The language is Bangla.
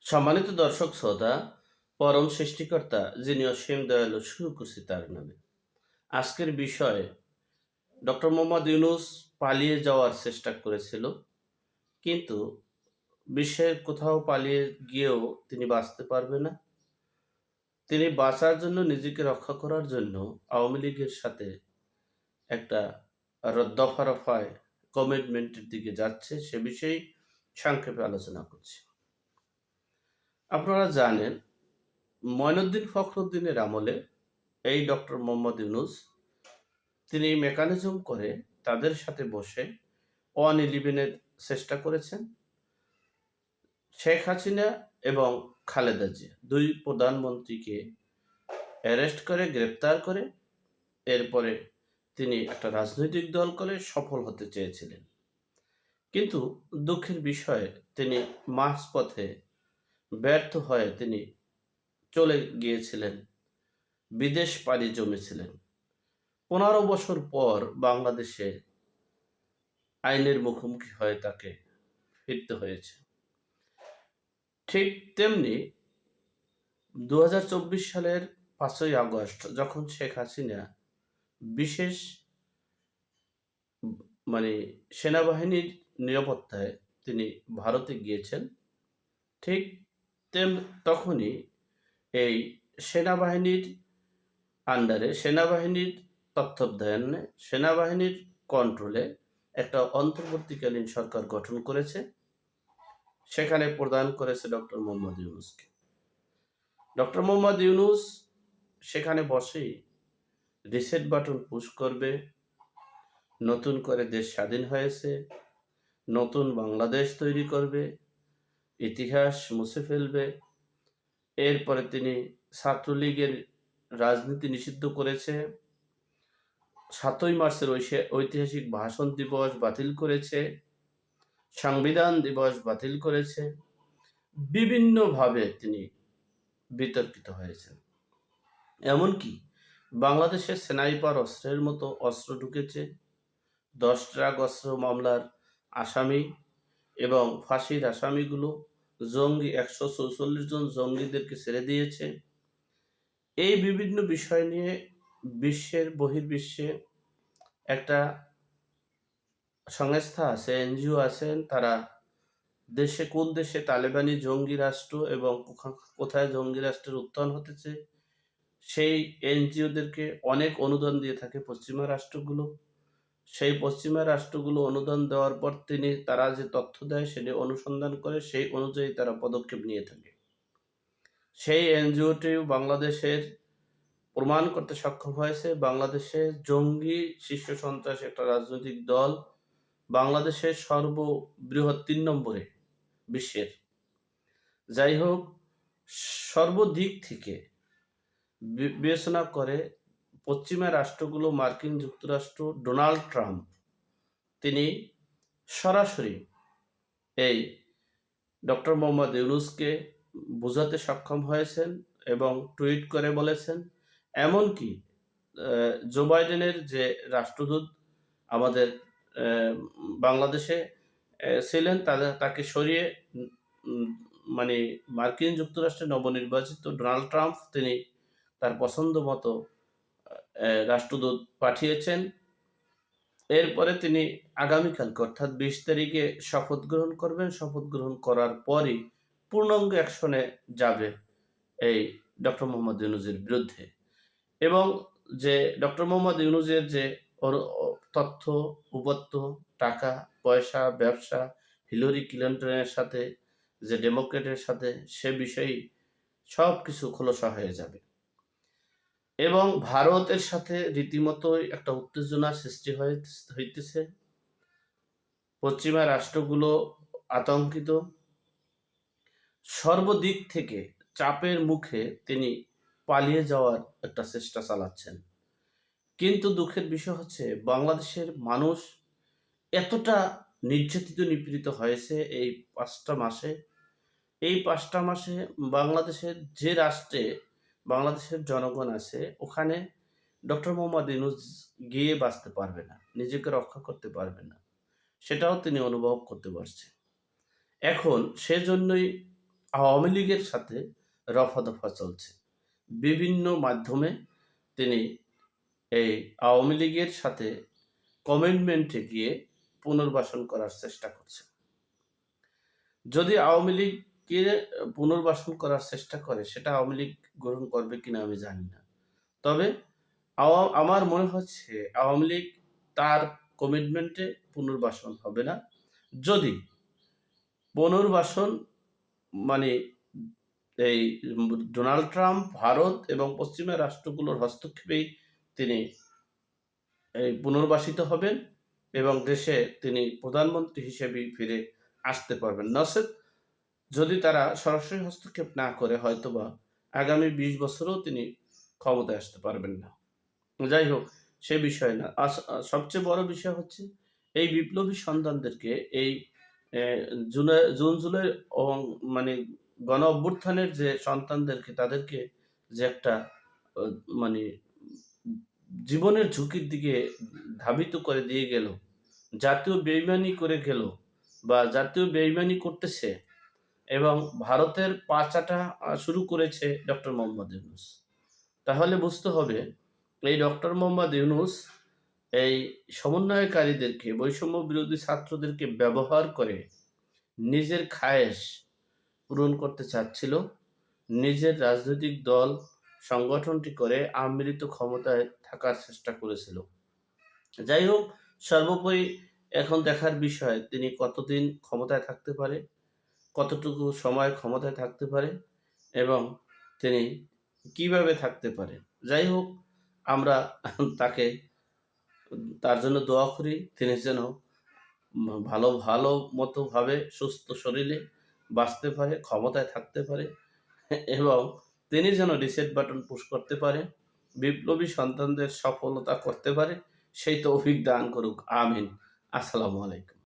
সম্মানিত দর্শক শ্রোতা, পরম সৃষ্টিকর্তা যিনি অসীম দয়ালু শুরু করছি তার নামে। আজকের বিষয় ডক্টর মোহাম্মদ ইউনুস পালিয়ে যাওয়ার চেষ্টা করেছিল, কিন্তু বিশ্বের কোথাও পালিয়ে গিয়েও তিনি বাঁচতে পারবে না। তিনি বাঁচার জন্য, নিজেকে রক্ষা করার জন্য আওয়ামী লীগের সাথে একটা দফা রফায় কমিটমেন্টের দিকে যাচ্ছে। সে বিষয়ে সংক্ষেপে আলোচনা করছি। আপনারা জানেন, মঈনুদ্দিন ফখরুদ্দিনের আমলে এই ডক্টর মোহাম্মদ ইউনুস তিনি মেকানিজম করে তাদের সাথে বসে 111-এর চেষ্টা করেছেন। শেখ হাসিনা এবং খালেদা জিয়া দুই প্রধানমন্ত্রীকে অ্যারেস্ট করে, গ্রেপ্তার করে, এরপরে তিনি একটা রাজনৈতিক দল করে সফল হতে চেয়েছিলেন। কিন্তু দুঃখের বিষয়ে তিনি মাঝপথে ব্যর্থ হয়ে তিনি চলে গিয়েছিলেন, বিদেশ পাড়ি জমেছিলেন। 15 বছর পর বাংলাদেশে আইনের মুখোমুখি হয়ে তাকে ফিরতে হয়েছে। ঠিক তেমনি 2024 সালের 5ই আগস্ট যখন শেখ হাসিনা বিশেষ মানে সেনাবাহিনীর নিরাপত্তায় তিনি ভারতে গিয়েছেন, ঠিক তখনই এই সেনাবাহিনীর আন্ডারে, সেনাবাহিনীর তত্ত্বাবধানে, সেনাবাহিনীর কন্ট্রোলে একটা অন্তর্বর্তীকালীন সরকার গঠন করেছে। সেখানে প্রদান করেছে ডক্টর মোহাম্মদ ইউনুসকে। ডক্টর মোহাম্মদ ইউনুস সেখানে বসেই রিসেট বাটন পুশ করবে, নতুন করে দেশ স্বাধীন হয়েছে, নতুন বাংলাদেশ তৈরি করবে, ইতিহাস মুছে ফেলবে। এরপরে তিনি ছাত্রলীগের রাজনীতি নিষিদ্ধ করেছে, 7ই মার্চের ঐতিহাসিক ভাষণ দিবস বাতিল করেছে, সংবিধান দিবস বাতিল করেছে। বিভিন্নভাবে তিনি বিতর্কিত হয়েছেন। এমনকি বাংলাদেশের স্নাইপার অস্ত্রের মতো অস্ত্র ঢুকেছে, 10 ট্রাক অস্ত্র মামলার আসামি এবং ফাঁসির আসামিগুলো জঙ্গি, 144 জন জঙ্গিদেরকে ছেড়ে দিয়েছে। এই বিভিন্ন বিষয় নিয়ে বহির্বিশ্বে একটা সংস্থা আছে, এনজিও আছেন, তারা কোন দেশে তালেবানি জঙ্গি রাষ্ট্র এবং কোথায় জঙ্গি রাষ্ট্রের উত্থান হতেছে, সেই এনজিওদেরকে অনেক অনুদান দিয়ে থাকে পশ্চিমা রাষ্ট্রগুলো। সেই পশ্চিমা রাষ্ট্রগুলো অনুদান দেওয়ার পর তারা যে তথ্য দেয় সেটি অনুসন্ধান করে, সেই অনুযায়ী তারা পদক্ষেপ নিয়ে থাকে। সেই এনজিওটিও বাংলাদেশের প্রমাণ করতে সক্ষম হয়েছে বাংলাদেশে জঙ্গি শীর্ষ সন্ত্রাসী একটা রাজনৈতিক দল বাংলাদেশের সর্ববৃহৎ 3 নম্বরে বিশ্বের। যাই হোক, সর্বদিক থেকে বিবেচনা করে পশ্চিমা রাষ্ট্রগুলো, মার্কিন যুক্তরাষ্ট্র, ডোনাল্ড ট্রাম্প তিনি সরাসরি এই ডক্টর মোহাম্মদ ইউনুসকে বোঝাতে সক্ষম হয়েছেন এবং টুইট করে বলেছেন। এমনকি জো বাইডেনের যে রাষ্ট্রদূত আমাদের বাংলাদেশে ছিলেন, তাকে সরিয়ে মানে মার্কিন যুক্তরাষ্ট্রের নবনির্বাচিত ডোনাল্ড ট্রাম্প তিনি তার পছন্দ মতো রাষ্ট্রদূত পাঠিয়েছেন। এরপরে তিনি আগামীকালকে অর্থাৎ 20 তারিখে শপথ গ্রহণ করবেন। শপথ গ্রহণ করার পরই পূর্ণাঙ্গ অ্যাকশনে যাবে এই ডক্টর মোহাম্মদ ইউনুসের বিরুদ্ধে। এবং যে ডক্টর মোহাম্মদ ইউনুসের যে তথ্য উপাত্ত, টাকা পয়সা, ব্যবসা, হিলারি ক্লিনটনের সাথে, যে ডেমোক্রেটের সাথে, সে বিষয়ে সব কিছু খোলসা হয়ে যাবে। এবং ভারতের সাথে রীতিমতোই একটা উত্তেজনা সৃষ্টি হইতেছে। পশ্চিমা রাষ্ট্রগুলো আতঙ্কিত। সর্বদিক থেকে চাপের মুখে তিনি পালিয়ে যাওয়ার একটা চেষ্টা চালাচ্ছেন। কিন্তু দুঃখের বিষয় হচ্ছে, বাংলাদেশের মানুষ এতটা নির্যাতিত, নিপীড়িত হয়েছে এই 5টা মাসে। এই 5টা মাসে বাংলাদেশের যে রাষ্ট্রে বাংলাদেশের জনগণ আছে, ওখানে ডক্টর মোহাম্মদ ইউনুস গিয়ে বাঁচতে পারবে না, নিজেকে রক্ষা করতে পারবে না, সেটাও তিনি অনুভব করতে পারছেন। এখন সেজন্যই আওয়ামী লীগের সাথে রফাদফা চলছে। বিভিন্ন মাধ্যমে তিনি এই আওয়ামী লীগের সাথে কমিটমেন্টে গিয়ে পুনর্বাসন করার চেষ্টা করছে। যদি আওয়ামী লীগকে পুনর্বাসন করার চেষ্টা করে, সেটা আওয়ামী লীগ গ্রহণ করবে কিনা আমি জানি না। তবে আমার মনে হচ্ছে আওয়ামী লীগ তার কমিটমেন্টে পুনর্বাসন হবে না। যদি পুনর্বাসন মানে এই ডোনাল্ড ট্রাম্প, ভারত এবং পশ্চিমা রাষ্ট্রগুলোর হস্তক্ষেপেই তিনি এই পুনর্বাসিত হবেন এবং দেশে তিনি প্রধানমন্ত্রী হিসেবে ফিরে আসতে পারবেন। নচেৎ যদি তারা সরাসরি হস্তক্ষেপ না করে, হয়তোবা আগামী ২০ বছরেও তিনি ক্ষমতায় আসতে পারবেন না। যাই হোক, সে বিষয় না। সবচেয়ে বড় বিষয় হচ্ছে এই বিপ্লবী সন্তানদেরকে এই জুন জুলাই মানে গণ অভ্যুত্থানের যে সন্তানদেরকে, তাদেরকে যে একটা অ মানে জীবনের ঝুঁকির দিকে ধাবিত করে দিয়ে গেল, জাতীয় বেইমানি করে গেল বা জাতীয় বেইমানি করতেছে এবং ভারতের পা চাটা শুরু করেছে ডক্টর মোহাম্মদ ইউনূস। তাহলে বুঝতে হবে এই ডক্টর মোহাম্মদ ইউনূস এই সমন্বয়কারীদেরকে, বৈষম্য বিরোধী ছাত্রদেরকে ব্যবহার করে নিজের খায়েশ পূরণ করতে চাচ্ছিল। নিজের রাজনৈতিক দল সংগঠনটি করে আমৃত্যু ক্ষমতায় থাকার চেষ্টা করেছিল। যাই হোক, সর্বোপরি এখন দেখার বিষয় তিনি কতদিন ক্ষমতায় থাকতে পারে, কতটুকু সময় ক্ষমতায় থাকতে পারে এবং তিনি কিভাবে থাকতে পারে। যাই হোক, আমরা তাকে তার জন্য দোয়া করি, তিনি যেন ভালো মতোভাবে সুস্থ শরীরে বাঁচতে পারে, ক্ষমতায় থাকতে পারে এবং তিনি যেন রিসেট বাটন পুশ করতে পারে, বিপ্লবী সন্তানদের সফলতা করতে পারে, সেই তৌফিক দান করুক। আমিন। আসসালামু আলাইকুম।